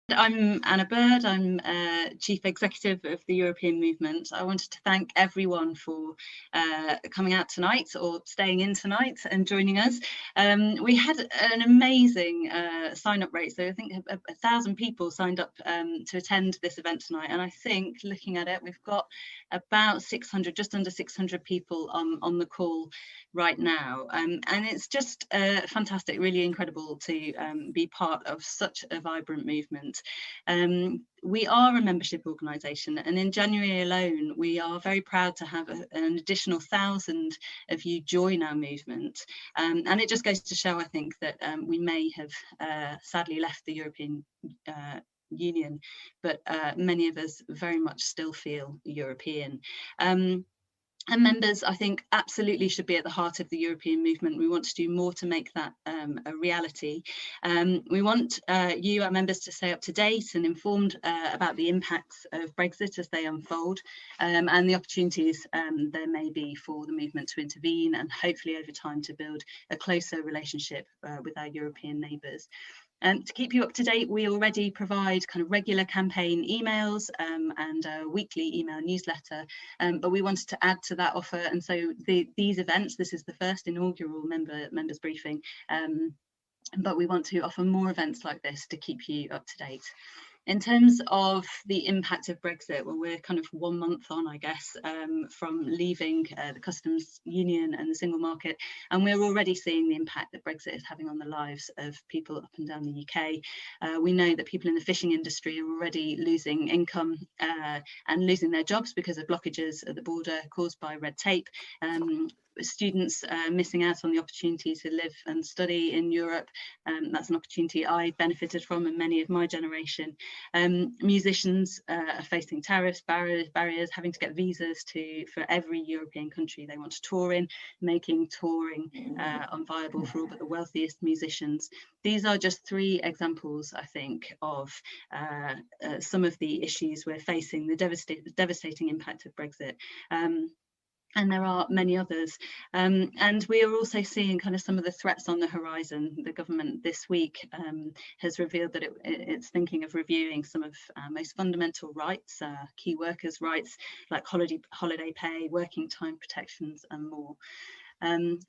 I'm Anna Bird. I'm Chief Executive of the European Movement. I wanted to thank everyone for coming out tonight or staying in tonight and joining us. We had an amazing sign-up rate, so I think 1,000 people signed up to attend this event tonight, and I think, looking at it, we've got about 600, just under 600 people on the call right now, and it's just fantastic, really incredible to be part of such a vibrant movement. We are a membership organisation, and in January alone we are very proud to have an additional 1,000 of you join our movement, and it just goes to show, I think, that we may have sadly left the European Union, but many of us very much still feel European. And members, I think, absolutely should be at the heart of the European movement. We want to do more to make that a reality. We want you, our members, to stay up to date and informed about the impacts of Brexit as they unfold, and the opportunities there may be for the movement to intervene, and hopefully over time to build a closer relationship with our European neighbours. To keep you up to date, we already provide kind of regular campaign emails and a weekly email newsletter, but we wanted to add to that offer, and so these events, this is the first inaugural members briefing, but we want to offer more events like this to keep you up to date. In terms of the impact of Brexit, well, we're kind of 1 month on, I guess, from leaving the customs union and the single market, and we're already seeing the impact that Brexit is having on the lives of people up and down the UK. We know that people in the fishing industry are already losing income and losing their jobs because of blockages at the border caused by red tape. Students missing out on the opportunity to live and study in Europe. That's an opportunity I benefited from, and many of my generation. Musicians are facing tariffs, barriers, having to get visas for every European country they want to tour in, making touring unviable for all but the wealthiest musicians. These are just 3 examples, I think, of some of the issues we're facing, the devastating impact of Brexit. And there are many others, and we are also seeing kind of some of the threats on the horizon. The government this week has revealed that it's thinking of reviewing some of our most fundamental rights, key workers' rights, like holiday pay, working time protections, and more.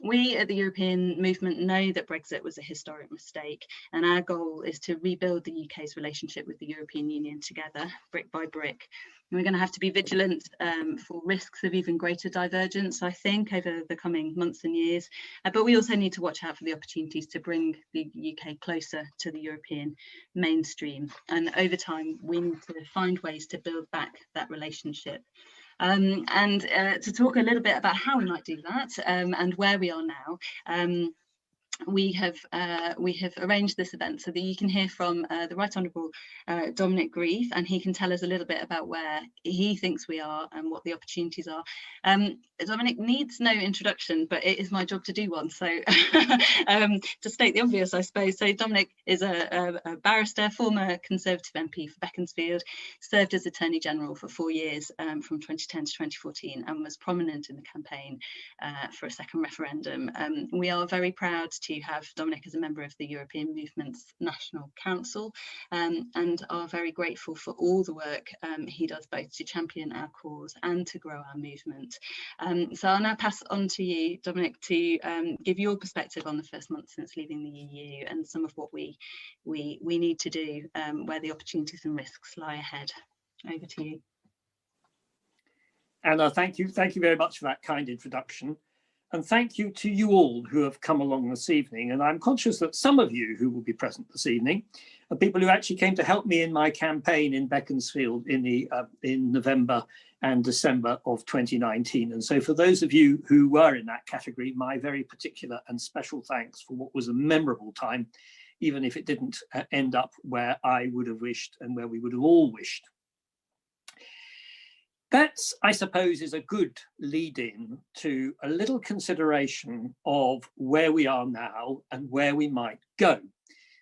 We at the European Movement know that Brexit was a historic mistake, and our goal is to rebuild the UK's relationship with the European Union together, brick by brick. And we're going to have to be vigilant for risks of even greater divergence, I think, over the coming months and years. But we also need to watch out for the opportunities to bring the UK closer to the European mainstream. And over time, we need to find ways to build back that relationship. To talk a little bit about how we might do that and where we are now, we have arranged this event so that you can hear from the Right Honourable Dominic Grieve, and he can tell us a little bit about where he thinks we are and what the opportunities are. Dominic needs no introduction, but it is my job to do one. So to state the obvious, I suppose. So Dominic is a barrister, former Conservative MP for Beaconsfield, served as Attorney General for 4 years from 2010 to 2014, and was prominent in the campaign for a second referendum. We are very proud to have Dominic as a member of the European Movement's National Council, and are very grateful for all the work he does, both to champion our cause and to grow our movement. So I'll now pass on to you, Dominic, to give your perspective on the first month since leaving the EU and some of what we need to do, where the opportunities and risks lie ahead. Over to you. Anna, thank you very much for that kind introduction. And thank you to you all who have come along this evening. And I'm conscious that some of you who will be present this evening are people who actually came to help me in my campaign in Beaconsfield in November and December of 2019. And so for those of you who were in that category, my very particular and special thanks for what was a memorable time, even if it didn't end up where I would have wished and where we would have all wished. That, I suppose, is a good lead-in to a little consideration of where we are now and where we might go.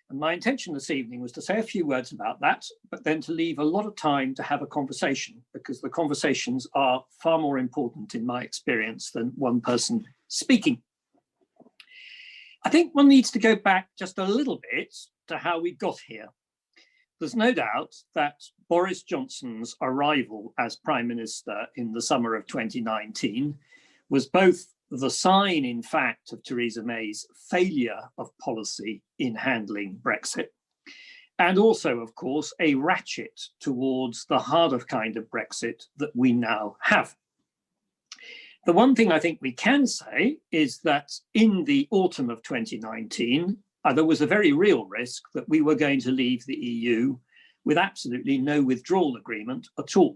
And my intention this evening was to say a few words about that, but then to leave a lot of time to have a conversation, because the conversations are far more important in my experience than one person speaking. I think one needs to go back just a little bit to how we got here. there's no doubt that Boris Johnson's arrival as Prime Minister in the summer of 2019 was both the sign, in fact, of Theresa May's failure of policy in handling Brexit, and also, of course, a ratchet towards the harder kind of Brexit that we now have. The one thing I think we can say is that in the autumn of 2019, there was a very real risk that we were going to leave the EU with absolutely no withdrawal agreement at all.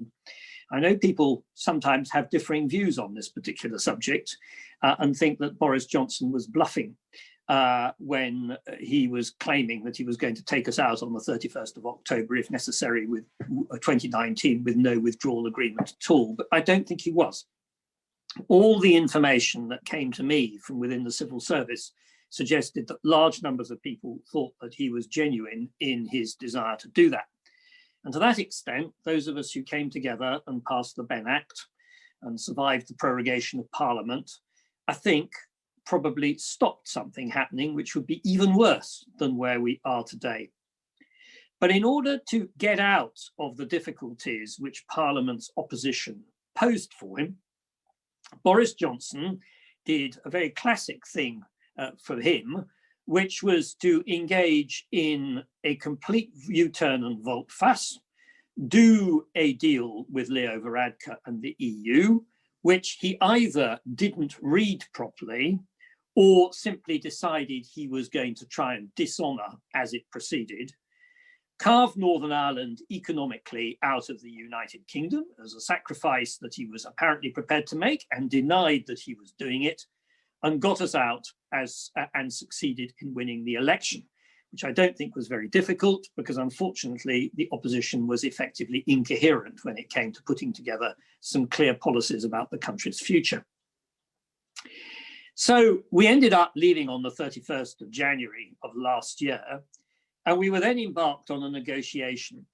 I know people sometimes have differing views on this particular subject and think that Boris Johnson was bluffing when he was claiming that he was going to take us out on the 31st of October, if necessary, with 2019 with no withdrawal agreement at all. But I don't think he was. All the information that came to me from within the civil service suggested that large numbers of people thought that he was genuine in his desire to do that. And to that extent, those of us who came together and passed the Benn Act and survived the prorogation of Parliament, I think probably stopped something happening which would be even worse than where we are today. But in order to get out of the difficulties which Parliament's opposition posed for him, Boris Johnson did a very classic thing for him, which was to engage in a complete U-turn and volte-face, do a deal with Leo Varadkar and the EU, which he either didn't read properly or simply decided he was going to try and dishonour as it proceeded, carve Northern Ireland economically out of the United Kingdom as a sacrifice that he was apparently prepared to make and denied that he was doing it, and got us out and succeeded in winning the election, which I don't think was very difficult because unfortunately the opposition was effectively incoherent when it came to putting together some clear policies about the country's future. So we ended up leaving on the 31st of January of last year, and we were then embarked on a negotiation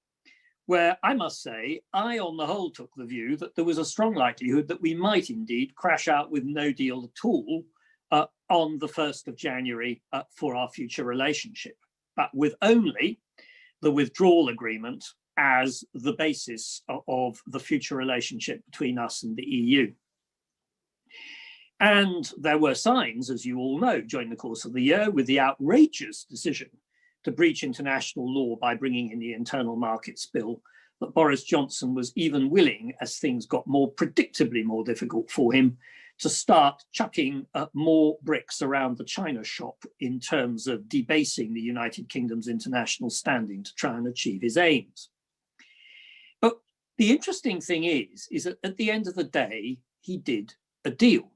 where I must say, I on the whole took the view that there was a strong likelihood that we might indeed crash out with no deal at all on the 1st of January for our future relationship, but with only the withdrawal agreement as the basis of the future relationship between us and the EU. And there were signs, as you all know, during the course of the year with the outrageous decision to breach international law by bringing in the Internal Markets Bill, that Boris Johnson was even willing, as things got more predictably more difficult for him, to start chucking more bricks around the China shop in terms of debasing the United Kingdom's international standing to try and achieve his aims. But the interesting thing is that at the end of the day, he did a deal.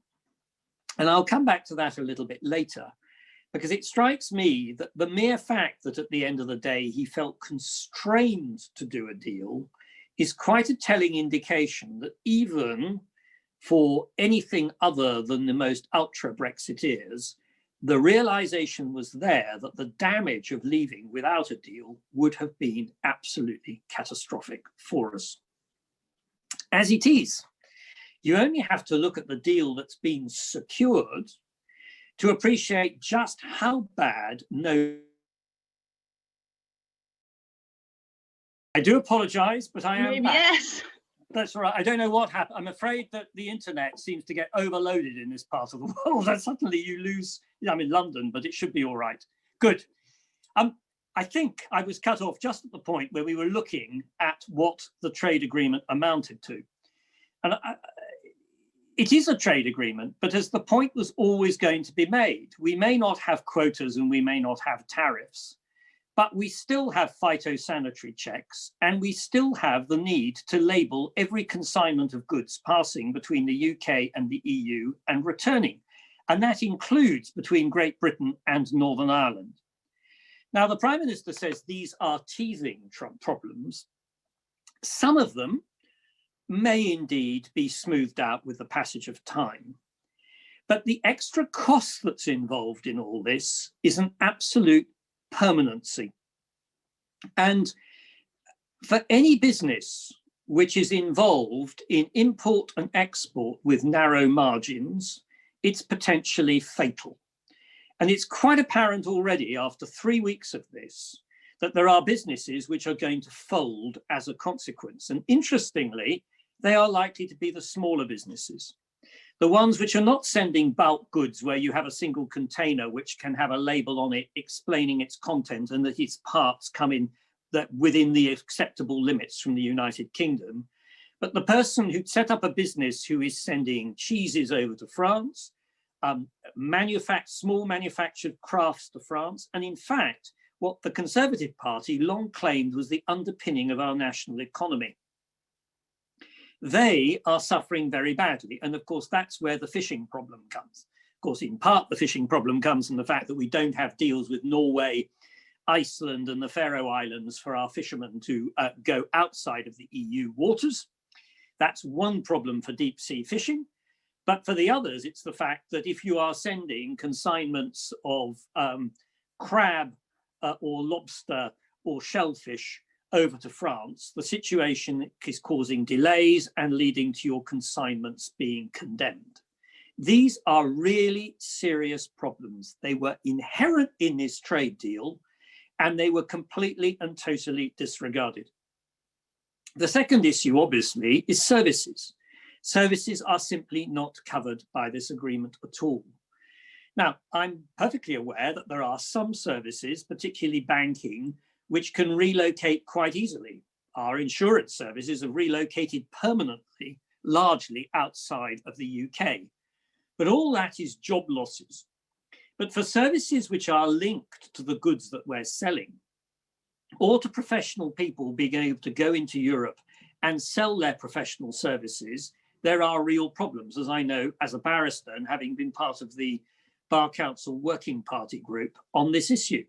And I'll come back to that a little bit later, because it strikes me that the mere fact that at the end of the day he felt constrained to do a deal is quite a telling indication that even for anything other than the most ultra-Brexiteers, the realization was there that the damage of leaving without a deal would have been absolutely catastrophic for us. As it is, you only have to look at the deal that's been secured to appreciate just how bad no... I do apologise, but I am back. Yes. That's right. I don't know what happened. I'm afraid that the internet seems to get overloaded in this part of the world and suddenly you lose... I'm in London, but it should be all right. Good. I think I was cut off just at the point where we were looking at what the trade agreement amounted to. And it is a trade agreement, but as the point was always going to be made, we may not have quotas and we may not have tariffs, but we still have phytosanitary checks and we still have the need to label every consignment of goods passing between the UK and the EU and returning. And that includes between Great Britain and Northern Ireland. Now, the Prime Minister says these are teething problems. Some of them may indeed be smoothed out with the passage of time. But the extra cost that's involved in all this is an absolute permanency. And for any business which is involved in import and export with narrow margins, it's potentially fatal. And it's quite apparent already after 3 weeks of this that there are businesses which are going to fold as a consequence. And interestingly, they are likely to be the smaller businesses. The ones which are not sending bulk goods where you have a single container which can have a label on it explaining its content and that its parts come in that within the acceptable limits from the United Kingdom. But the person who'd set up a business who is sending cheeses over to France, small manufactured crafts to France, and in fact, what the Conservative Party long claimed was the underpinning of our national economy. They are suffering very badly. And of course, that's where the fishing problem comes. Of course, in part, the fishing problem comes from the fact that we don't have deals with Norway, Iceland, and the Faroe Islands for our fishermen to go outside of the EU waters. That's one problem for deep sea fishing. But for the others, it's the fact that if you are sending consignments of crab or lobster or shellfish over to France, the situation is causing delays and leading to your consignments being condemned. These are really serious problems. They were inherent in this trade deal and they were completely and totally disregarded. The second issue, obviously, is services. Services are simply not covered by this agreement at all. Now, I'm perfectly aware that there are some services, particularly banking, which can relocate quite easily. Our insurance services have relocated permanently, largely outside of the UK. But all that is job losses. But for services which are linked to the goods that we're selling, or to professional people being able to go into Europe and sell their professional services, there are real problems, as I know as a barrister and having been part of the Bar Council Working Party group on this issue.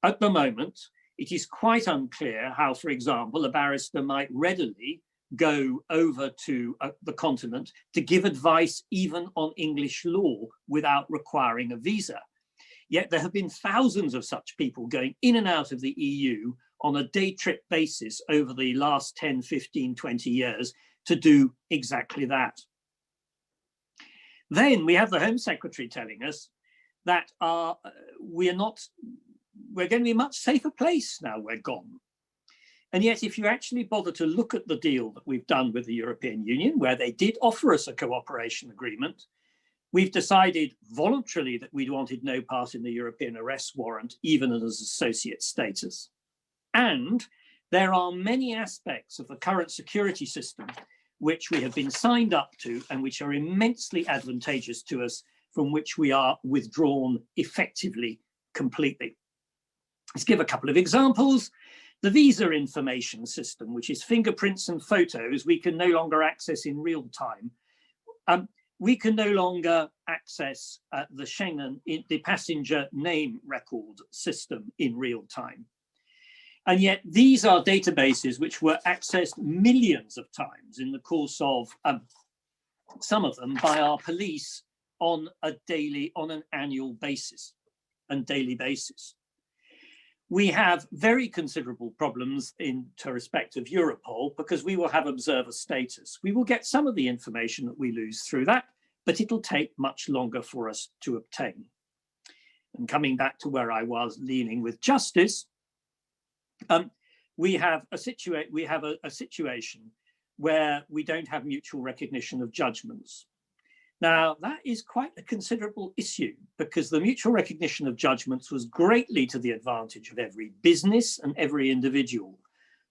At the moment, it is quite unclear how, for example, a barrister might readily go over to the continent to give advice even on English law without requiring a visa. Yet there have been thousands of such people going in and out of the EU on a day trip basis over the last 10, 15, 20 years to do exactly that. Then we have the Home Secretary telling us that we're going to be a much safer place now we're gone. And yet, if you actually bother to look at the deal that we've done with the European Union, where they did offer us a cooperation agreement, we've decided voluntarily that we wanted no part in the European arrest warrant, even as associate status. And there are many aspects of the current security system which we have been signed up to and which are immensely advantageous to us, from which we are withdrawn effectively, completely. Let's give a couple of examples. The visa information system, which is fingerprints and photos, we can no longer access in real time. We can no longer access the Schengen, the passenger name record system in real time. And yet these are databases which were accessed millions of times in the course of some of them by our police on an annual basis and daily basis. We have very considerable problems in respect of Europol because we will have observer status. We will get some of the information that we lose through that, but it'll take much longer for us to obtain. And coming back to where I was leaning with justice, we have a situation where we don't have mutual recognition of judgments. Now, that is quite a considerable issue because the mutual recognition of judgments was greatly to the advantage of every business and every individual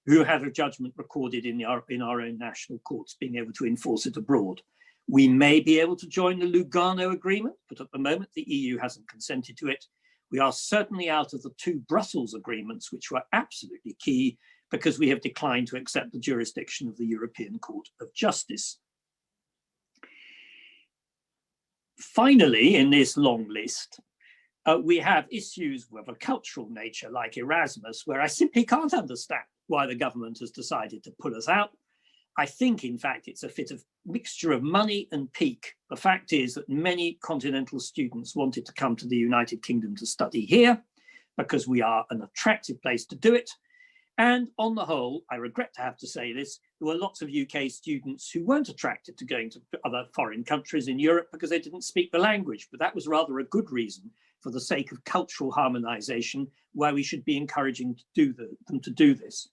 who had a judgment recorded in our own national courts, being able to enforce it abroad. We may be able to join the Lugano Agreement, but at the moment the EU hasn't consented to it. We are certainly out of the two Brussels agreements, which were absolutely key because we have declined to accept the jurisdiction of the European Court of Justice. Finally, in this long list, we have issues of a cultural nature like Erasmus, where I simply can't understand why the government has decided to pull us out. I think, in fact, it's a mixture of money and pique. The fact is that many continental students wanted to come to the United Kingdom to study here because we are an attractive place to do it. And on the whole, I regret to have to say this, there were lots of UK students who weren't attracted to going to other foreign countries in Europe because they didn't speak the language, but that was rather a good reason for the sake of cultural harmonisation why we should be encouraging them to do this.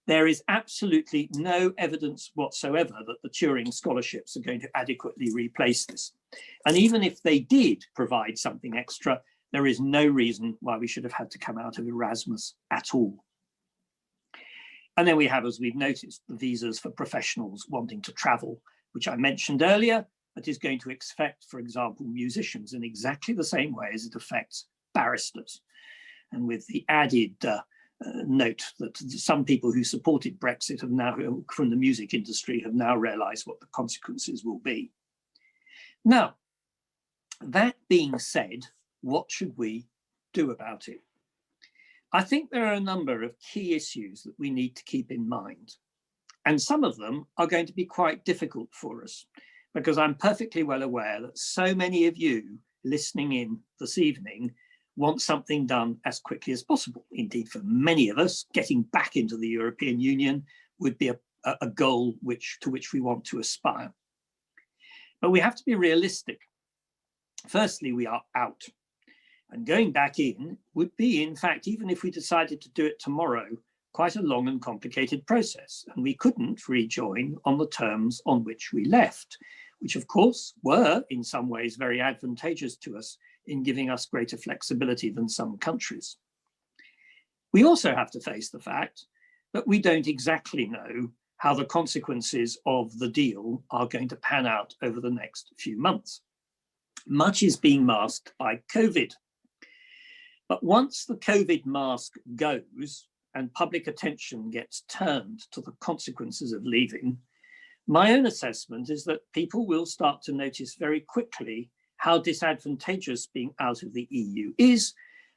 There is absolutely no evidence whatsoever that the Turing scholarships are going to adequately replace this. And even if they did provide something extra, there is no reason why we should have had to come out of Erasmus at all. And then we have, as we've noticed, the visas for professionals wanting to travel, which I mentioned earlier, that is going to affect, for example, musicians in exactly the same way as it affects barristers. And with the added note that some people who supported Brexit have now, from the music industry, have now realised what the consequences will be. Now, that being said, what should we do about it? I think there are a number of key issues that we need to keep in mind. And some of them are going to be quite difficult for us, because I'm perfectly well aware that so many of you listening in this evening want something done as quickly as possible. Indeed, for many of us, getting back into the European Union would be a goal to which we want to aspire. But we have to be realistic. Firstly, we are out. And going back in would be, in fact, even if we decided to do it tomorrow, quite a long and complicated process. And we couldn't rejoin on the terms on which we left, which of course were in some ways very advantageous to us in giving us greater flexibility than some countries. We also have to face the fact that we don't exactly know how the consequences of the deal are going to pan out over the next few months. Much is being masked by COVID. But once the COVID mask goes and public attention gets turned to the consequences of leaving, my own assessment is that people will start to notice very quickly how disadvantageous being out of the EU is.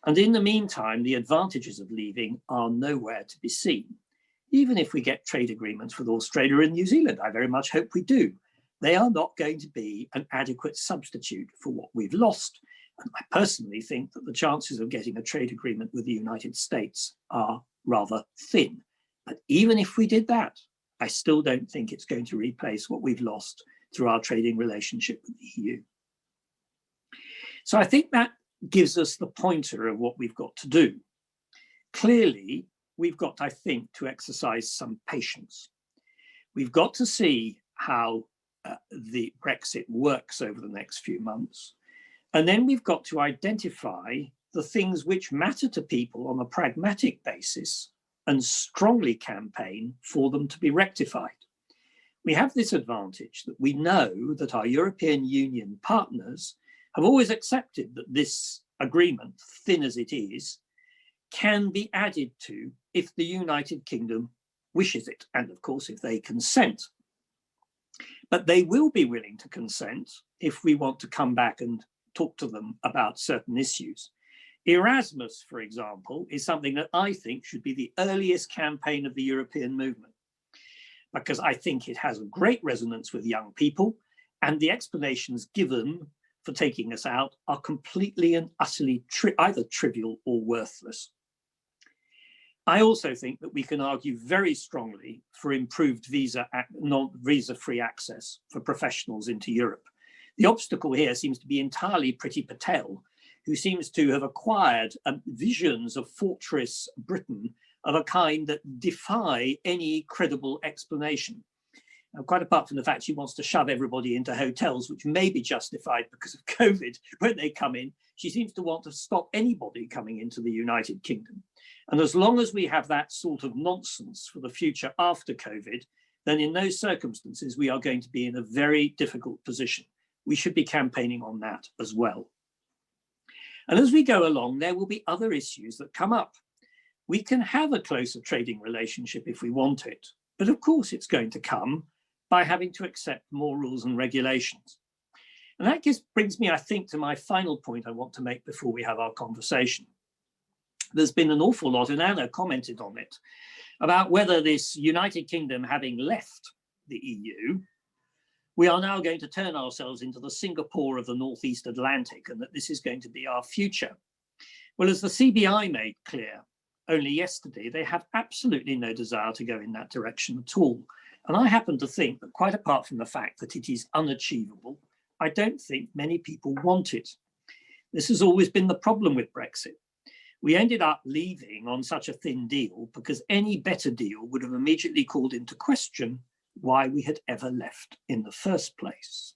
And in the meantime, the advantages of leaving are nowhere to be seen. Even if we get trade agreements with Australia and New Zealand, I very much hope we do, they are not going to be an adequate substitute for what we've lost. And I personally think that the chances of getting a trade agreement with the United States are rather thin. But even if we did that, I still don't think it's going to replace what we've lost through our trading relationship with the EU. So I think that gives us the pointer of what we've got to do. Clearly, we've got, I think, to exercise some patience. We've got to see how the Brexit works over the next few months. And then we've got to identify the things which matter to people on a pragmatic basis and strongly campaign for them to be rectified. We have this advantage that we know that our European Union partners have always accepted that this agreement, thin as it is, can be added to if the United Kingdom wishes it, and of course if they consent. But they will be willing to consent if we want to come back and talk to them about certain issues. Erasmus, for example, is something that I think should be the earliest campaign of the European movement, because I think it has a great resonance with young people, and the explanations given for taking us out are completely and utterly either trivial or worthless. I also think that we can argue very strongly for improved visa-free access for professionals into Europe. The obstacle here seems to be entirely Priti Patel, who seems to have acquired visions of fortress Britain of a kind that defy any credible explanation. Now, quite apart from the fact she wants to shove everybody into hotels, which may be justified because of COVID when they come in, she seems to want to stop anybody coming into the United Kingdom. And as long as we have that sort of nonsense for the future after COVID, then in those circumstances, we are going to be in a very difficult position. We should be campaigning on that as well. And as we go along, there will be other issues that come up. We can have a closer trading relationship if we want it, but of course it's going to come by having to accept more rules and regulations. And that brings me, I think, to my final point I want to make before we have our conversation. There's been an awful lot, and Anna commented on it, about whether this United Kingdom having left the EU, we are now going to turn ourselves into the Singapore of the Northeast Atlantic, and that this is going to be our future. Well, as the CBI made clear, only yesterday, they have absolutely no desire to go in that direction at all. And I happen to think that, quite apart from the fact that it is unachievable, I don't think many people want it. This has always been the problem with Brexit. We ended up leaving on such a thin deal because any better deal would have immediately called into question why we had ever left in the first place.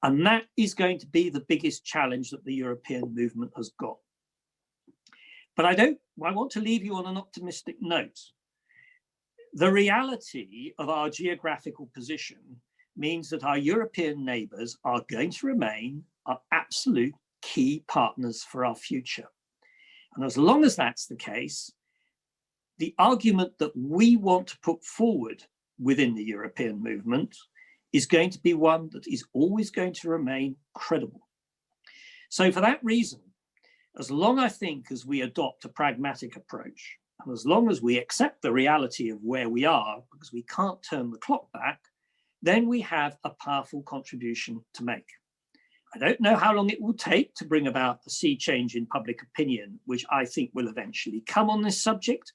And that is going to be the biggest challenge that the European movement has got. But I want to leave you on an optimistic note. The reality of our geographical position means that our European neighbours are going to remain our absolute key partners for our future. And as long as that's the case, the argument that we want to put forward within the European movement is going to be one that is always going to remain credible. So for that reason, as long, I think, as we adopt a pragmatic approach, and as long as we accept the reality of where we are, because we can't turn the clock back, then we have a powerful contribution to make. I don't know how long it will take to bring about a sea change in public opinion, which I think will eventually come on this subject,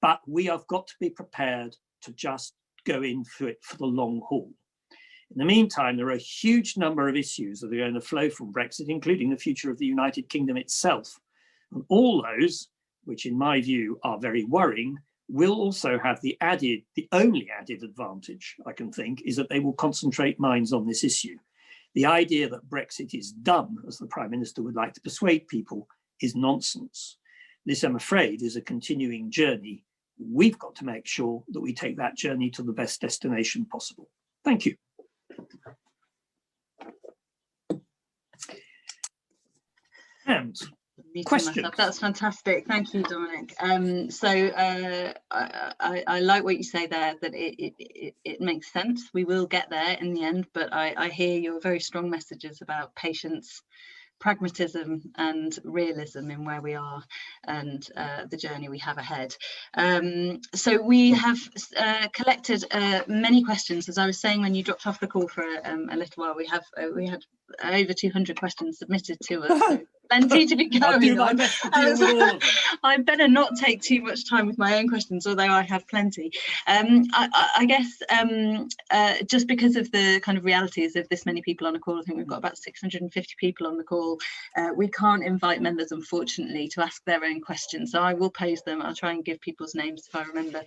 but we have got to be prepared to just go in for it for the long haul. In the meantime, there are a huge number of issues that are going to flow from Brexit, including the future of the United Kingdom itself. And all those, which in my view are very worrying, will also have the only added advantage, I can think, is that they will concentrate minds on this issue. The idea that Brexit is done, as the Prime Minister would like to persuade people, is nonsense. This, I'm afraid, is a continuing journey. We've got to make sure that we take that journey to the best destination possible. Thank you. And questions. That's fantastic. Thank you, Dominic. I like what you say there, that it makes sense. We will get there in the end, but I hear your very strong messages about patience, pragmatism and realism in where we are and the journey we have ahead. So we have collected many questions. As I was saying when you dropped off the call for a little while, we had over 200 questions submitted to us. So plenty to be going I'll do my best to deal with all of them. I better not take too much time with my own questions, although I have plenty. I guess just because of the kind of realities of this many people on a call, I think we've got about 650 people on the call. We can't invite members, unfortunately, to ask their own questions. So I will pose them. I'll try and give people's names if I remember.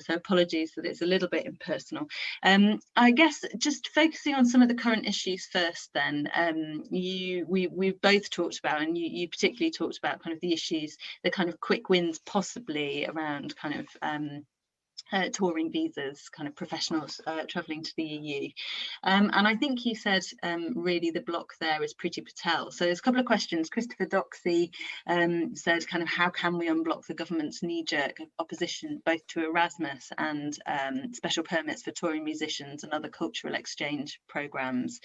So apologies that it's a little bit impersonal. I guess just focusing on some of the current issues first then, we've both talked about, and you particularly talked about kind of the issues, the kind of quick wins possibly around kind of touring visas, kind of professionals travelling to the EU. And I think you said really the block there is Priti Patel. So there's a couple of questions. Christopher Doxey said kind of how can we unblock the government's knee-jerk opposition both to Erasmus and special permits for touring musicians and other cultural exchange programmes.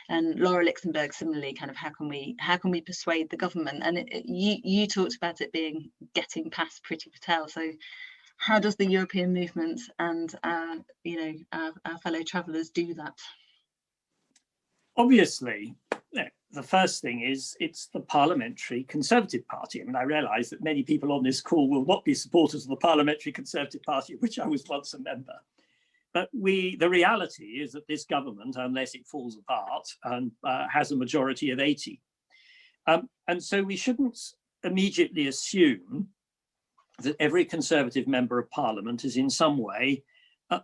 And Laura Lichtenberg similarly, kind of how can we persuade the government? And you talked about it being getting past Priti Patel. So how does the European movement and our fellow travellers do that? Obviously, the first thing is it's the Parliamentary Conservative Party. I mean, I realise that many people on this call will not be supporters of the Parliamentary Conservative Party, of which I was once a member. But the reality is that this government, unless it falls apart, has a majority of 80. And so we shouldn't immediately assume that every Conservative member of Parliament is in some way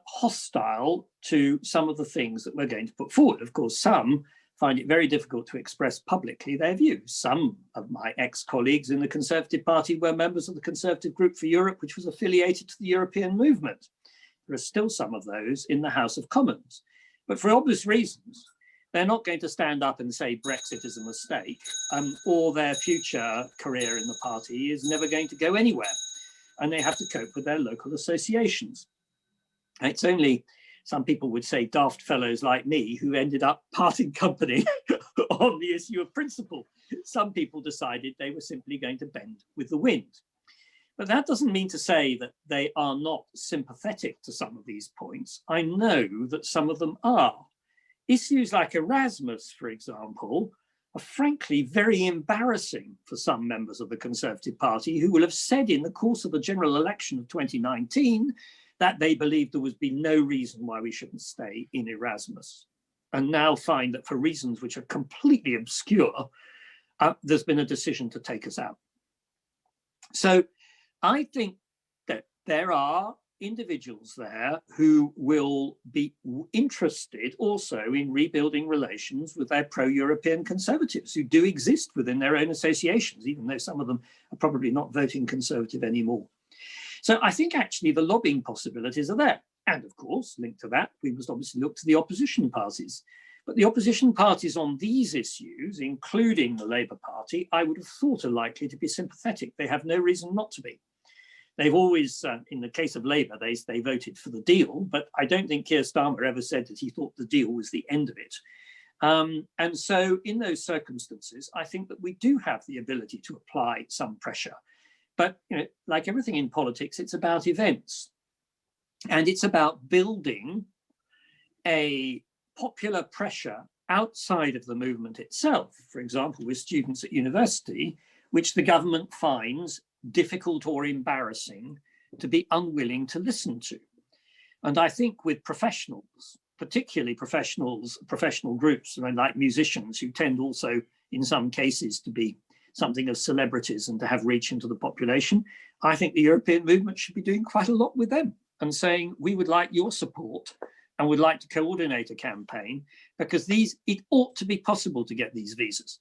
hostile to some of the things that we're going to put forward. Of course, some find it very difficult to express publicly their views. Some of my ex-colleagues in the Conservative Party were members of the Conservative Group for Europe, which was affiliated to the European movement. There are still some of those in the House of Commons. But for obvious reasons, they're not going to stand up and say Brexit is a mistake, or their future career in the party is never going to go anywhere. And they have to cope with their local associations. It's only, some people would say, daft fellows like me who ended up parting company on the issue of principle. Some people decided they were simply going to bend with the wind. But that doesn't mean to say that they are not sympathetic to some of these points. I know that some of them are. Issues like Erasmus, for example, are frankly very embarrassing for some members of the Conservative Party, who will have said in the course of the general election of 2019 that they believed there would be no reason why we shouldn't stay in Erasmus, and now find that for reasons which are completely obscure, there's been a decision to take us out. So I think that there are individuals there who will be interested also in rebuilding relations with their pro-European Conservatives, who do exist within their own associations, even though some of them are probably not voting Conservative anymore. So I think actually the lobbying possibilities are there. And of course, linked to that, we must obviously look to the opposition parties. But the opposition parties on these issues, including the Labour Party, I would have thought are likely to be sympathetic. They have no reason not to be. They've always, in the case of Labour, they voted for the deal, but I don't think Keir Starmer ever said that he thought the deal was the end of it. And so in those circumstances, I think that we do have the ability to apply some pressure. But like everything in politics, it's about events. And it's about building a popular pressure outside of the movement itself, for example, with students at university, which the government finds difficult or embarrassing to be unwilling to listen to. And I think with professionals, particularly professional groups, like musicians, who tend also in some cases to be something of celebrities and to have reach into the population, I think the European movement should be doing quite a lot with them and saying, we would like your support and would like to coordinate a campaign, because it ought to be possible to get these visas.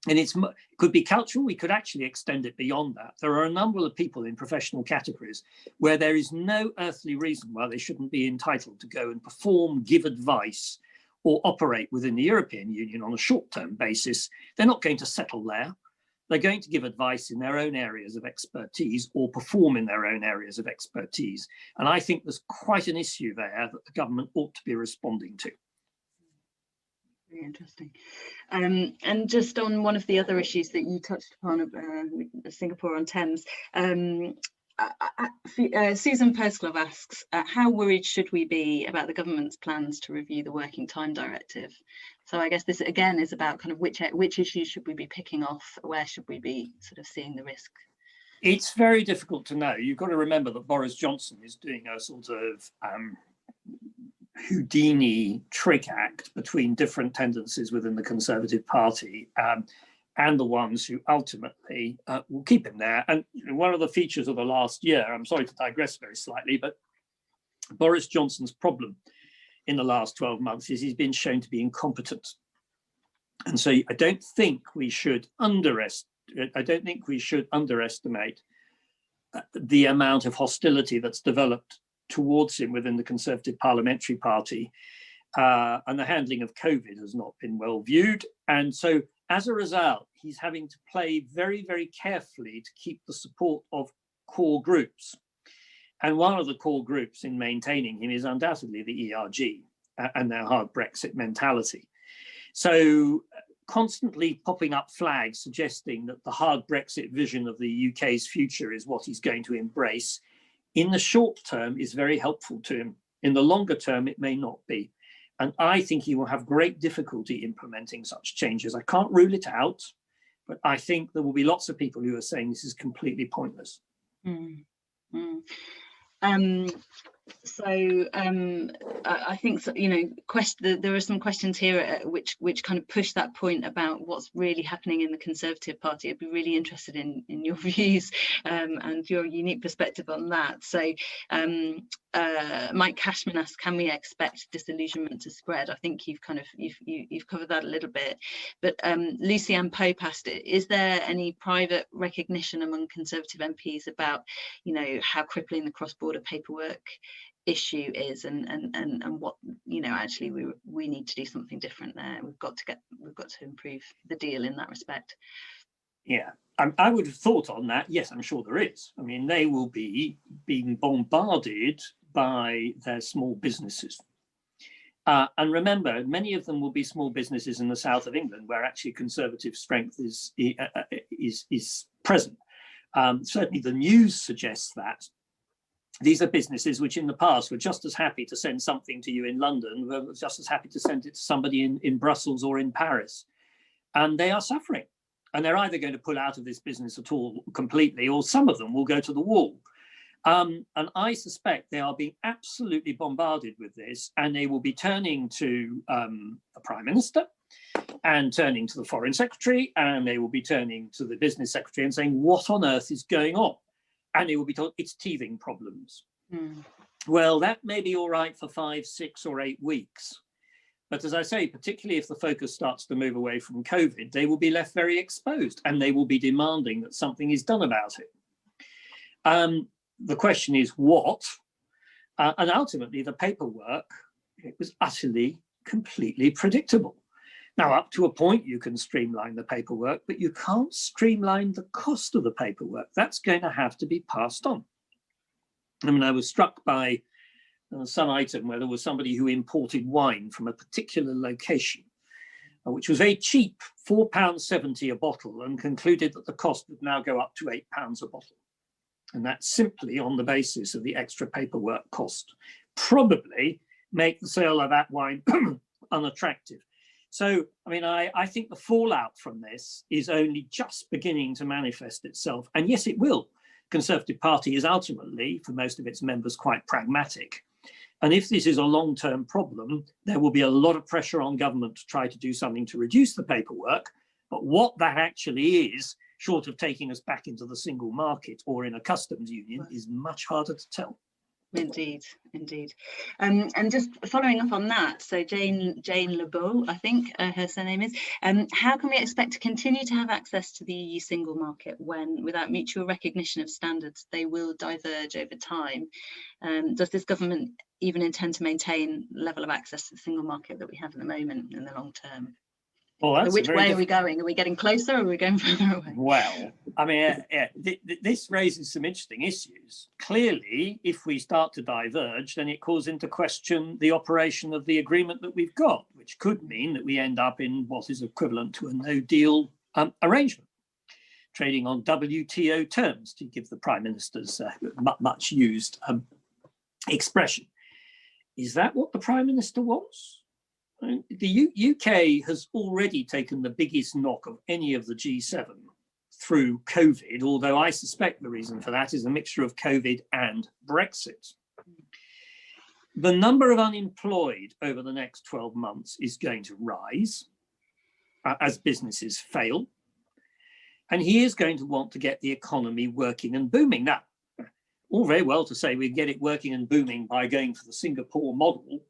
And it could be cultural. We could actually extend it beyond that. There are a number of people in professional categories where there is no earthly reason why they shouldn't be entitled to go and perform, give advice, or operate within the European Union on a short-term basis. They're not going to settle there. They're going to give advice in their own areas of expertise or perform in their own areas of expertise. And I think there's quite an issue there that the government ought to be responding to. Very interesting. And just on one of the other issues that you touched upon, Singapore on Thames, Susan Persclove asks, how worried should we be about the government's plans to review the Working Time Directive? So I guess this again is about kind of which issues should we be picking off, where should we be sort of seeing the risk? It's very difficult to know. You've got to remember that Boris Johnson is doing a sort of Houdini trick act between different tendencies within the Conservative Party and the ones who ultimately will keep him there. And one of the features of the last year, I'm sorry to digress very slightly, but Boris Johnson's problem in the last 12 months is he's been shown to be incompetent. And so I don't think we should underestimate the amount of hostility that's developed towards him within the Conservative Parliamentary Party. And the handling of COVID has not been well viewed. And so as a result, he's having to play very, very carefully to keep the support of core groups. And one of the core groups in maintaining him is undoubtedly the ERG and their hard Brexit mentality. So constantly popping up flags suggesting that the hard Brexit vision of the UK's future is what he's going to embrace, in the short term is very helpful to him. In the longer term, it may not be. And I think he will have great difficulty implementing such changes. I can't rule it out, but I think there will be lots of people who are saying this is completely pointless. Mm. Mm. I think there are some questions here which kind of push that point about what's really happening in the Conservative Party. I'd be really interested in your views and your unique perspective on that. So Mike Cashman asks, can we expect disillusionment to spread? I think you've covered that a little bit, but Lucy Ann Pope asked, is there any private recognition among Conservative MPs about how crippling the cross-border paperwork issue is and what actually we need to do something different there? We've got to improve the deal in that respect. Yeah, I would have thought on that. Yes, I'm sure there is. I mean, they will be being bombarded by their small businesses. And remember, many of them will be small businesses in the south of England, where actually Conservative strength is present. Certainly the news suggests that. These are businesses which in the past were just as happy to send something to you in London, were just as happy to send it to somebody in Brussels or in Paris. and they are suffering. And they're either going to pull out of this business at all completely, or some of them will go to the wall. And I suspect they are being absolutely bombarded with this, and they will be turning to the Prime Minister and turning to the Foreign Secretary, and they will be turning to the Business Secretary and saying, what on earth is going on? And they will be told it's teething problems. Well, that may be all right for 5, 6 or 8 weeks. But as I say, particularly if the focus starts to move away from COVID, they will be left very exposed, and they will be demanding that something is done about it. The question is what? And ultimately, the paperwork, it was utterly, completely predictable. Now, up to a point, you can streamline the paperwork, but you can't streamline the cost of the paperwork. That's going to have to be passed on. I mean, I was struck by some item where there was somebody who imported wine from a particular location, which was very cheap, £4.70 a bottle, and concluded that the cost would now go up to £8 a bottle. And that's simply on the basis of the extra paperwork cost. Probably make the sale of that wine unattractive. So, I mean, I think the fallout from this is only just beginning to manifest itself. And yes, it will. Conservative Party is ultimately, for most of its members, quite pragmatic. And if this is a long-term problem, there will be a lot of pressure on government to try to do something to reduce the paperwork. But what that actually is, short of taking us back into the single market or in a customs union, is much harder to tell. Indeed, indeed. And just following up on that, so Jane Lebeau, I think her surname is, how can we expect to continue to have access to the EU single market when, without mutual recognition of standards, they will diverge over time? Does this government even intend to maintain the level of access to the single market that we have at the moment in the long term? Well, so which way are we going? Are we getting closer, or are we going further away? Well, I mean, this raises some interesting issues. Clearly, if we start to diverge, then it calls into question the operation of the agreement that we've got, which could mean that we end up in what is equivalent to a no-deal arrangement, trading on WTO terms, to give the Prime Minister's much used expression. Is that what the Prime Minister wants? The UK has already taken the biggest knock of any of the G7 through COVID, although I suspect the reason for that is a mixture of COVID and Brexit. The number of unemployed over the next 12 months is going to rise as businesses fail. And he is going to want to get the economy working and booming. Now, all very well to say we get it working and booming by going for the Singapore model,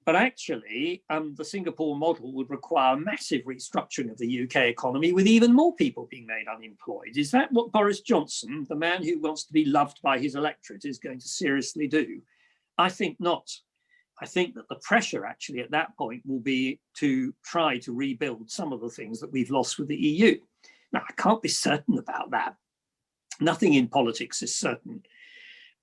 but actually, the Singapore model would require massive restructuring of the UK economy with even more people being made unemployed. Is that what Boris Johnson, the man who wants to be loved by his electorate, is going to seriously do? I think not. I think that the pressure actually at that point will be to try to rebuild some of the things that we've lost with the EU. Now, I can't be certain about that. Nothing in politics is certain.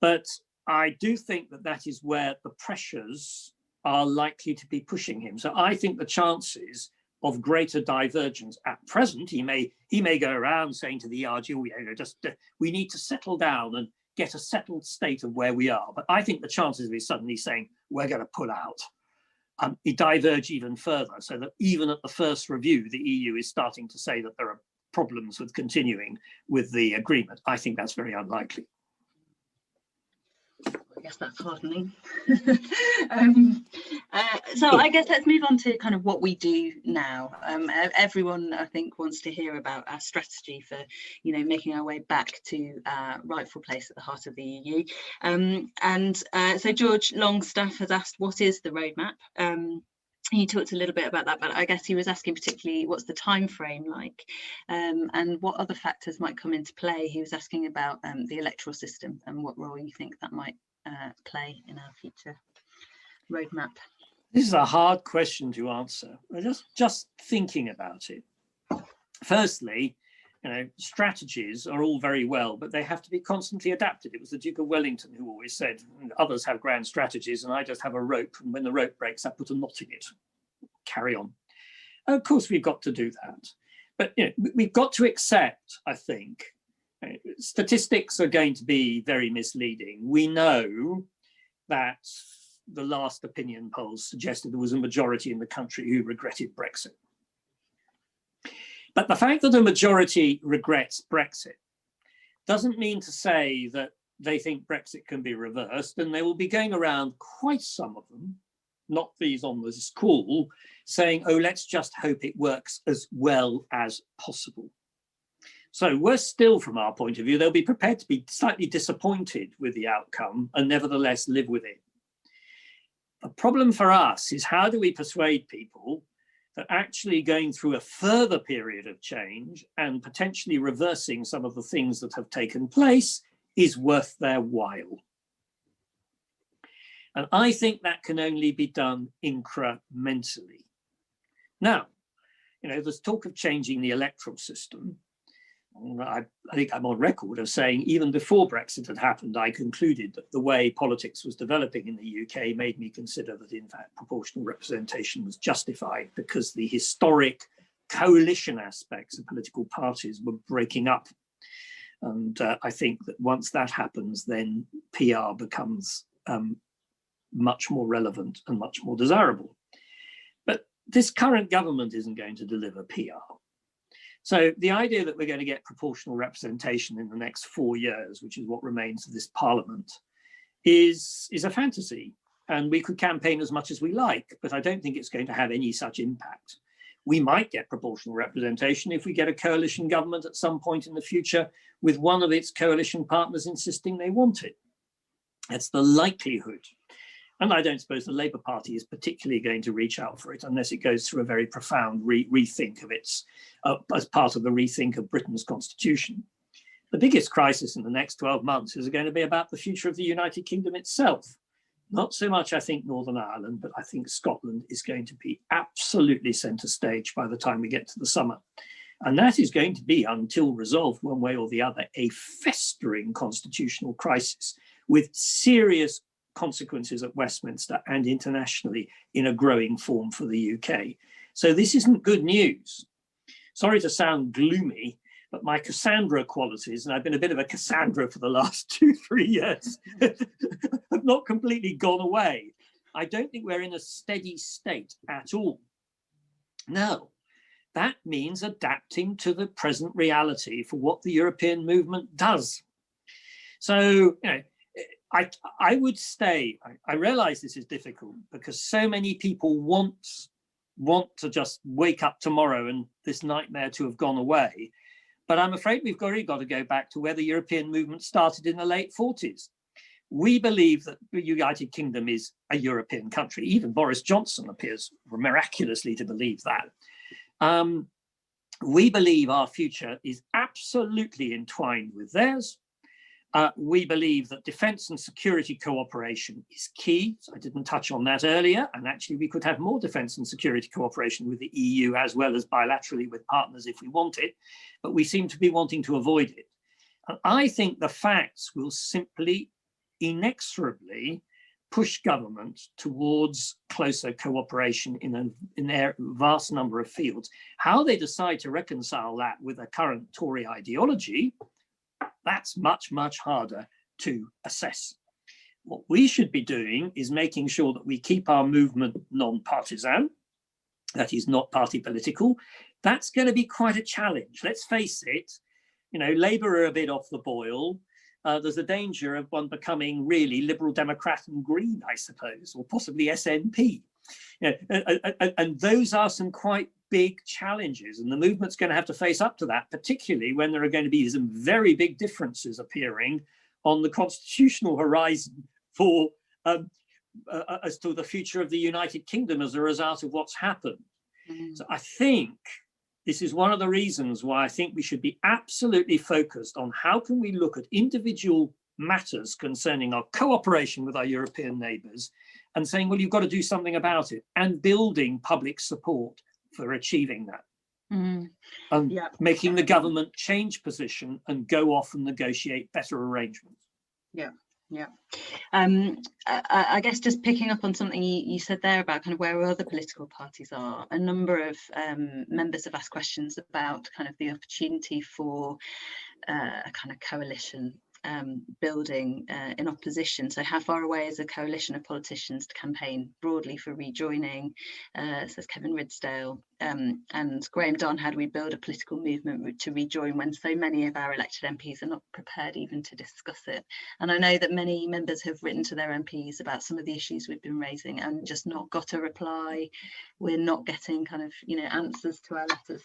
But I do think that that is where the pressures are likely to be pushing him. So I think the chances of greater divergence at present, he may go around saying to the ERG, we need to settle down and get a settled state of where we are. But I think the chances of his suddenly saying, we're going to pull out, it diverge even further, so that even at the first review, the EU is starting to say that there are problems with continuing with the agreement. I think that's very unlikely. I guess that's heartening. So I guess let's move on to kind of what we do now. Everyone, I think, wants to hear about our strategy for, making our way back to our rightful place at the heart of the EU. So George Longstaff has asked, what is the roadmap? You talked a little bit about that, but I guess he was asking particularly what's the time frame like, and what other factors might come into play. He was asking about the electoral system and what role you think that might play in our future roadmap. This is a hard question to answer. Just thinking about it. Firstly, strategies are all very well, but they have to be constantly adapted. It was the Duke of Wellington who always said, others have grand strategies and I just have a rope, and when the rope breaks, I put a knot in it. Carry on. Of course, we've got to do that. But we've got to accept, I think, statistics are going to be very misleading. We know that the last opinion polls suggested there was a majority in the country who regretted Brexit. But the fact that a majority regrets Brexit doesn't mean to say that they think Brexit can be reversed, and they will be going around, quite some of them, not these on this call, saying, oh, let's just hope it works as well as possible. So worse still, from our point of view, they'll be prepared to be slightly disappointed with the outcome and nevertheless live with it. The problem for us is, how do we persuade people that actually going through a further period of change and potentially reversing some of the things that have taken place is worth their while? And I think that can only be done incrementally. Now, there's talk of changing the electoral system. I think I'm on record of saying, even before Brexit had happened, I concluded that the way politics was developing in the UK made me consider that, in fact, proportional representation was justified, because the historic coalition aspects of political parties were breaking up. And I think that once that happens, then PR becomes much more relevant and much more desirable. But this current government isn't going to deliver PR. So the idea that we're going to get proportional representation in the next 4 years, which is what remains of this parliament, is a fantasy. And we could campaign as much as we like, but I don't think it's going to have any such impact. We might get proportional representation if we get a coalition government at some point in the future with one of its coalition partners insisting they want it. That's the likelihood. And I don't suppose the Labour Party is particularly going to reach out for it unless it goes through a very profound rethink of its, as part of the rethink of Britain's constitution. The biggest crisis in the next 12 months is going to be about the future of the United Kingdom itself. Not so much, I think, Northern Ireland, but I think Scotland is going to be absolutely centre stage by the time we get to the summer. And that is going to be, until resolved one way or the other, a festering constitutional crisis with serious consequences at Westminster and internationally in a growing form for the UK. So this isn't good news. Sorry to sound gloomy, but my Cassandra qualities, and I've been a bit of a Cassandra for the last 2-3 years, have not completely gone away. I don't think we're in a steady state at all. Now, that means adapting to the present reality for what the European movement does. So, I would stay. I realize this is difficult because so many people want to just wake up tomorrow and this nightmare to have gone away. But I'm afraid we've already got to go back to where the European movement started in the late 40s. We believe that the United Kingdom is a European country. Even Boris Johnson appears miraculously to believe that. We believe our future is absolutely entwined with theirs. We believe that defence and security cooperation is key. So I didn't touch on that earlier. And actually, we could have more defence and security cooperation with the EU as well as bilaterally with partners if we want it. But we seem to be wanting to avoid it. And I think the facts will simply, inexorably push government towards closer cooperation in a vast number of fields. How they decide to reconcile that with a current Tory ideology, that's much, much harder to assess. What we should be doing is making sure that we keep our movement non-partisan, that is not party political. That's going to be quite a challenge. Let's face it, Labour are a bit off the boil. There's a danger of one becoming really Liberal Democrat and Green, I suppose, or possibly SNP. And those are some quite big challenges, and the movement's going to have to face up to that, particularly when there are going to be some very big differences appearing on the constitutional horizon for as to the future of the United Kingdom as a result of what's happened. So I think this is one of the reasons why I think we should be absolutely focused on how can we look at individual matters concerning our cooperation with our European neighbours and saying, well, you've got to do something about it, and building public support for achieving that. And making the government change position and go off and negotiate better arrangements. I guess just picking up on something you said there about kind of where other political parties are, a number of members have asked questions about kind of the opportunity for a kind of coalition building in opposition. So how far away is a coalition of politicians to campaign broadly for rejoining, says Kevin Ridsdale. And Graham Don, how do we build a political movement to rejoin when so many of our elected MPs are not prepared even to discuss it? And I know that many members have written to their MPs about some of the issues we've been raising and just not got a reply. We're not getting kind of, answers to our letters.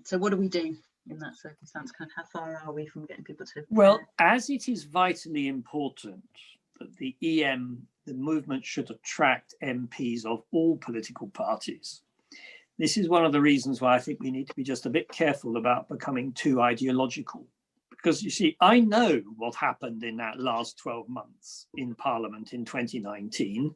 So what do we do in that circumstance? Kind of how far are we from getting people to? Well, as it is vitally important that the movement should attract MPs of all political parties, this is one of the reasons why I think we need to be just a bit careful about becoming too ideological. Because you see, I know what happened in that last 12 months in Parliament in 2019.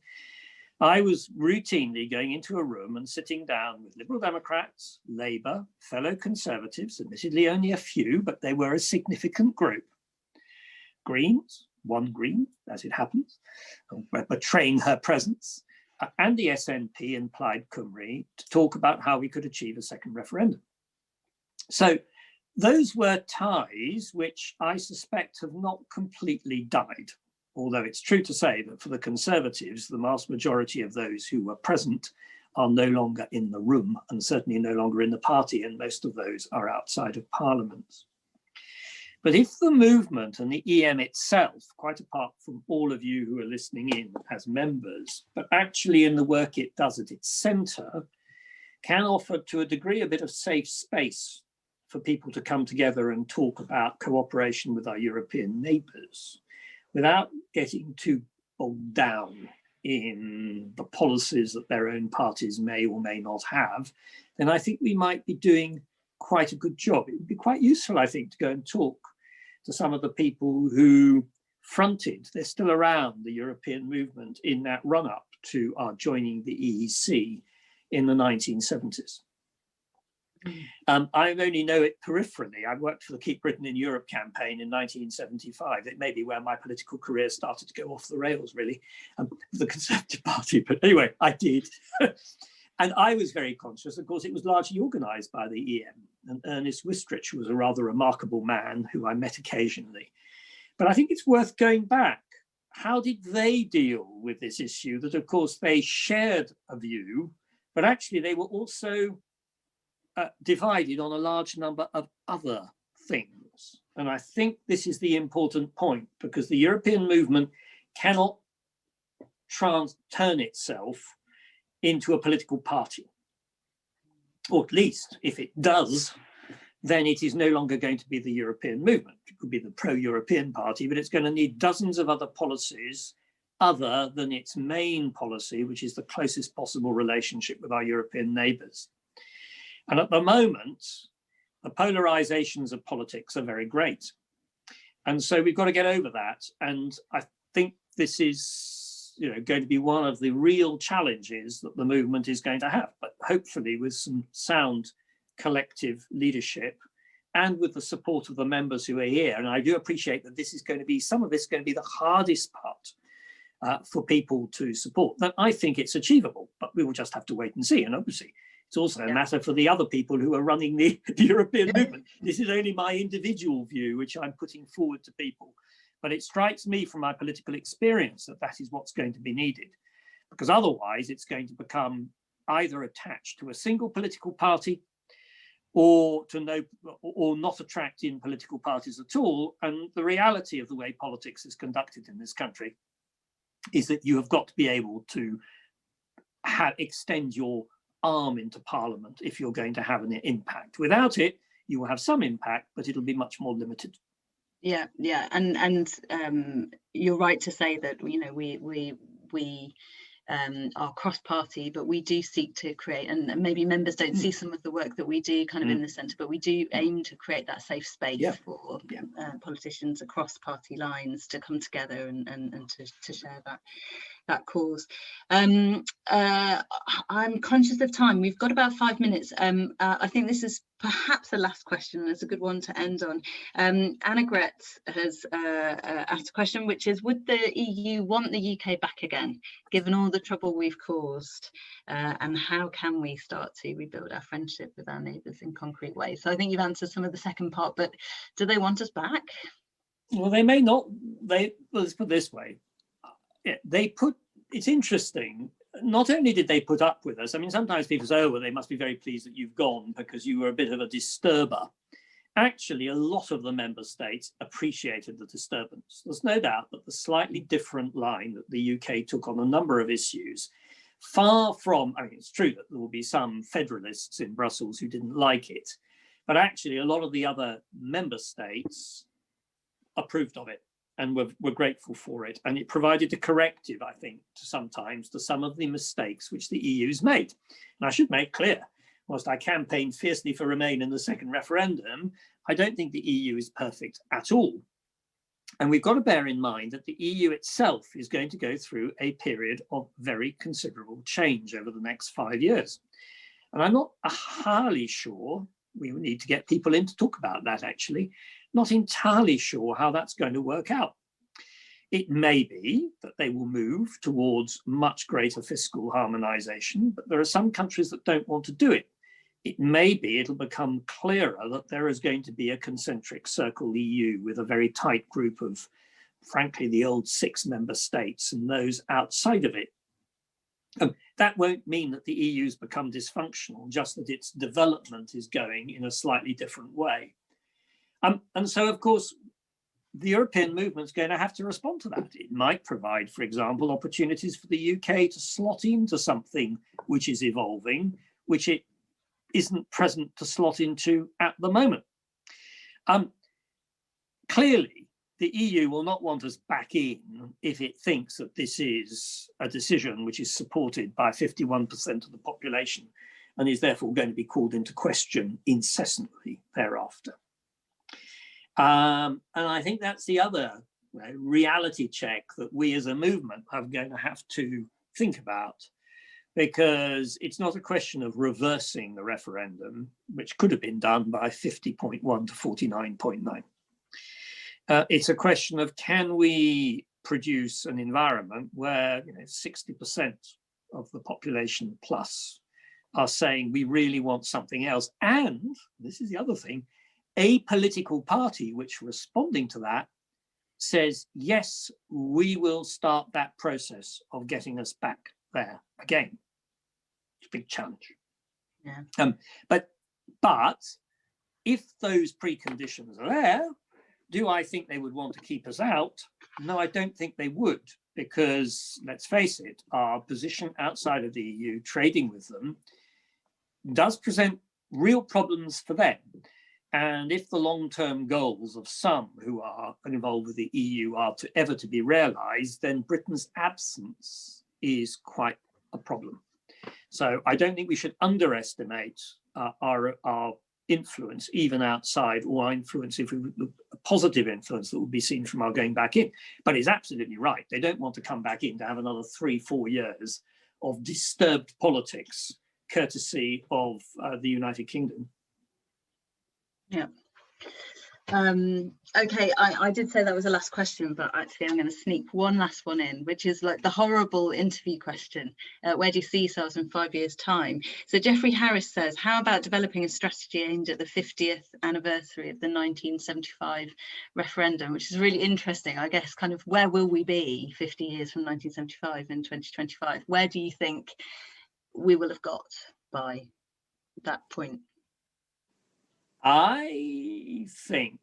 I was routinely going into a room and sitting down with Liberal Democrats, Labour, fellow Conservatives, admittedly only a few, but they were a significant group. Greens, one Green, as it happens, betraying her presence, and the SNP and Plaid Cymru to talk about how we could achieve a second referendum. So those were ties which I suspect have not completely died. Although it's true to say that for the Conservatives, the vast majority of those who were present are no longer in the room and certainly no longer in the party, and most of those are outside of Parliament. But if the movement and the EM itself, quite apart from all of you who are listening in as members, but actually in the work it does at its centre, can offer to a degree a bit of safe space for people to come together and talk about cooperation with our European neighbours, without getting too bogged down in the policies that their own parties may or may not have, then I think we might be doing quite a good job. It would be quite useful, I think, to go and talk to some of the people who fronted, they're still around, the European movement in that run-up to our joining the EEC in the 1970s. I only know it peripherally. I worked for the Keep Britain in Europe campaign in 1975. It may be where my political career started to go off the rails, really, the Conservative Party. But anyway, I did. And I was very conscious, of course, it was largely organised by the EM. And Ernest Wistrich was a rather remarkable man who I met occasionally. But I think it's worth going back. How did they deal with this issue that, of course, they shared a view, but actually they were also divided on a large number of other things. And I think this is the important point, because the European movement cannot turn itself into a political party. Or at least, if it does, then it is no longer going to be the European movement. It could be the pro-European party, but it's going to need dozens of other policies other than its main policy, which is the closest possible relationship with our European neighbours. And at the moment, the polarizations of politics are very great. And so we've got to get over that. And I think this is going to be one of the real challenges that the movement is going to have, but hopefully with some sound collective leadership and with the support of the members who are here. And I do appreciate that this is going to be, some of this is going to be the hardest part for people to support. But I think it's achievable, but we will just have to wait and see. And obviously, it's also a matter for the other people who are running the European movement. This is only my individual view, which I'm putting forward to people. But it strikes me from my political experience that that is what's going to be needed, because otherwise it's going to become either attached to a single political party or not attract in political parties at all. And the reality of the way politics is conducted in this country is that you have got to be able to extend your arm into Parliament if you're going to have an impact. Without it, you will have some impact, but it'll be much more limited. Yeah, and you're right to say that we are cross-party, but we do seek to create, and maybe members don't see some of the work that we do kind of in the centre, but we do aim to create that safe space for politicians across party lines to come together and to share that cause. I'm conscious of time. We've got about 5 minutes. I think this is perhaps the last question, and it's a good one to end on. Anna Gretz has asked a question, which is, would the EU want the UK back again, given all the trouble we've caused? And how can we start to rebuild our friendship with our neighbours in concrete ways? So I think you've answered some of the second part, but do they want us back? Well, they may not. Let's put it this way. It's interesting. Not only did they put up with us, I mean, sometimes people say, oh, well, they must be very pleased that you've gone because you were a bit of a disturber. Actually, a lot of the member states appreciated the disturbance. There's no doubt that the slightly different line that the UK took on a number of issues, far from, I mean, it's true that there will be some federalists in Brussels who didn't like it, but actually a lot of the other member states approved of it and were grateful for it. And it provided a corrective, I think, sometimes to some of the mistakes which the EU's made. And I should make clear, whilst I campaigned fiercely for Remain in the second referendum, I don't think the EU is perfect at all. And we've got to bear in mind that the EU itself is going to go through a period of very considerable change over the next 5 years. And I'm not entirely sure, we need to get people in to talk about that actually, not entirely sure how that's going to work out. It may be that they will move towards much greater fiscal harmonization, but there are some countries that don't want to do it. It may be it'll become clearer that there is going to be a concentric circle EU with a very tight group of, frankly, the old 6 member states and those outside of it. That won't mean that the EU's become dysfunctional, just that its development is going in a slightly different way. And so, of course, the European movement's going to have to respond to that. It might provide, for example, opportunities for the UK to slot into something which is evolving, which it isn't present to slot into at the moment. Clearly, the EU will not want us back in if it thinks that this is a decision which is supported by 51% of the population and is therefore going to be called into question incessantly thereafter. And I think that's the other reality check that we as a movement are going to have to think about, because it's not a question of reversing the referendum, which could have been done by 50.1 to 49.9. It's a question of, can we produce an environment where 60% of the population plus are saying we really want something else, and this is the other thing, a political party which, responding to that, says, yes, we will start that process of getting us back there again. It's a big challenge. Yeah. But if those preconditions are there, do I think they would want to keep us out? No, I don't think they would, because let's face it, our position outside of the EU, trading with them, does present real problems for them. And if the long-term goals of some who are involved with the EU are ever to be realized, then Britain's absence is quite a problem. So I don't think we should underestimate our influence, even outside, or our influence, if we a positive influence that will be seen from our going back in. But he's absolutely right. They don't want to come back in to have another 3-4 years of disturbed politics, courtesy of the United Kingdom. Yeah. Okay, I did say that was the last question, but actually I'm going to sneak one last one in, which is like the horrible interview question. Where do you see yourselves in 5 years' time? So Jeffrey Harris says, how about developing a strategy aimed at the 50th anniversary of the 1975 referendum, which is really interesting, I guess, kind of where will we be 50 years from 1975 in 2025? Where do you think we will have got by that point? I think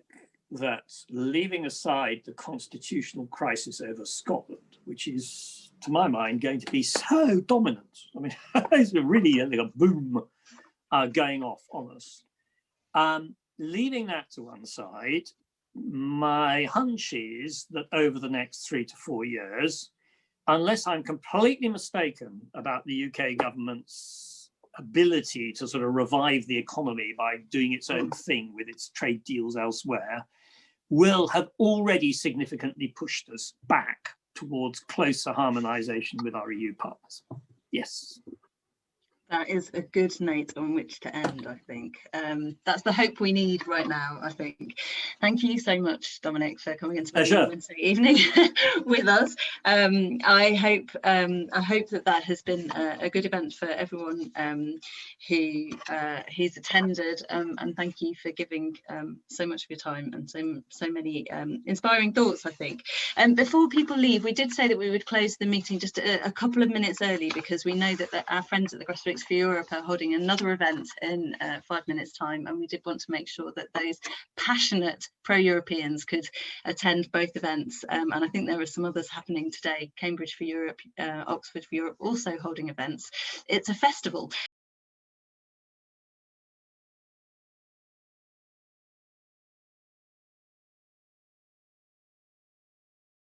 that, leaving aside the constitutional crisis over Scotland, which is, to my mind, going to be so dominant, I mean, it's really like a boom going off on us. Leaving that to one side, my hunch is that over the next 3 to 4 years, unless I'm completely mistaken about the UK government's ability to sort of revive the economy by doing its own thing with its trade deals elsewhere, will have already significantly pushed us back towards closer harmonization with our EU partners. Yes. That is a good note on which to end, I think. That's the hope we need right now, I think. Thank you so much, Dominic, for coming and spending the Wednesday evening with us. I hope that has been a good event for everyone who's attended, and thank you for giving so much of your time and so many inspiring thoughts, I think. Before people leave, we did say that we would close the meeting just a couple of minutes early, because we know that our friends at the Grassroots for Europe are holding another event in 5 minutes time, and we did want to make sure that those passionate pro-Europeans could attend both events, and I think there are some others happening today. Cambridge for Europe, Oxford for Europe also holding events. It's a festival.